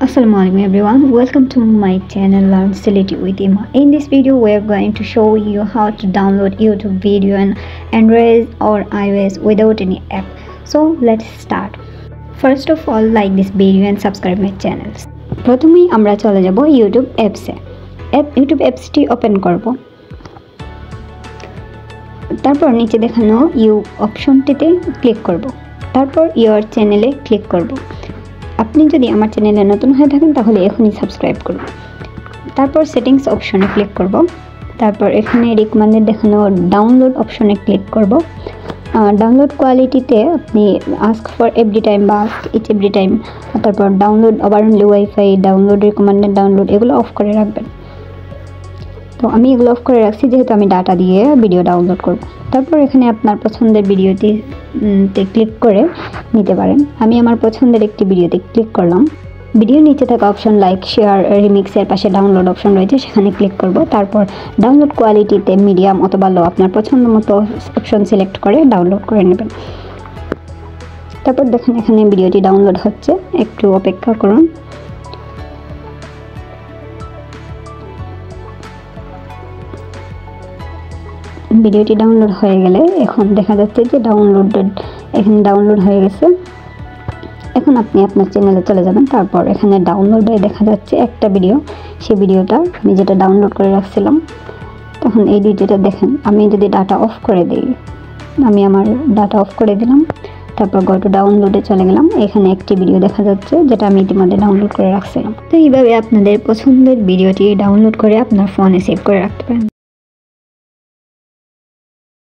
Assalamualaikum everyone, welcome to my channel Learn Sility with Ima. In this video we are going to show you how to download YouTube video on Android or iOS without any app. So let's start. First of all, like this video and subscribe my channel. প্রথমেই আমরা চলে যাব YouTube অ্যাপসে। YouTube অ্যাপসটি open করব। তারপর নিচে দেখানো ইউ অপশনটিতে ক্লিক করব। তারপর ইওর চ্যানেলে ক্লিক করব। আপনি যদি আমার চ্যানেলে নতুন হয়ে থাকেন তাহলে এখনই সাবস্ক্রাইব করুন। তারপর সেটিংস অপশনে ক্লিক করব। তারপর এখানে রিকমেন্ডেড দেখানো ডাউনলোড অপশনে ক্লিক করব। ডাউনলোড কোয়ালিটিতে আপনি আস্ক ফর এভরি টাইম বা আস্ক ইচ এভরি টাইম, তারপর download over only wifi, download recommended download এগুলো অফ করে রাখবেন। তো আমি এগুলো অফ করে রাখছি যেহেতু আমি ডাটা দিয়ে ভিডিও ডাউনলোড করব। তারপর এখানে আপনার পছন্দের ভিডিওতে ক্লিক করে নিতে পারেন। আমি আমার পছন্দের একটি ভিডিওতে ক্লিক করলাম। ভিডিওর নিচে থাকা অপশন লাইক শেয়ার রিমিক্সের পাশে ডাউনলোড অপশন রয়েছে, সেখানে ক্লিক করব। তারপর ডাউনলোড কোয়ালিটিতে মিডিয়াম অথবা লো আপনার পছন্দ মতো অপশন সিলেক্ট করে ডাউনলোড করে নেবেন। তারপর দেখেন এখানে ভিডিওটি ডাউনলোড হচ্ছে, একটু অপেক্ষা করুন। ভিডিওটি ডাউনলোড হয়ে গেলে এখন দেখা যাচ্ছে যে এখানে ডাউনলোড হয়ে গেছে। এখন আপনি আপনার চ্যানেলে চলে যাবেন। তারপর এখানে ডাউনলোডে দেখা যাচ্ছে একটা ভিডিও, সেই ভিডিওটা আমি যেটা ডাউনলোড করে রাখছিলাম। তখন এই ভিডিওটা দেখেন, আমি যদি ডাটা অফ করে দিই, আমি আমার ডাটা অফ করে দিলাম। তারপর গো টু ডাউনলোডে চলে গেলাম। এখানে একটি ভিডিও দেখা যাচ্ছে যেটা আমি ইতিমধ্যে ডাউনলোড করে রাখছিলাম। তো এইভাবে আপনাদের পছন্দের ভিডিওটি ডাউনলোড করে আপনার ফোনে সেভ করে রাখতে পারেন।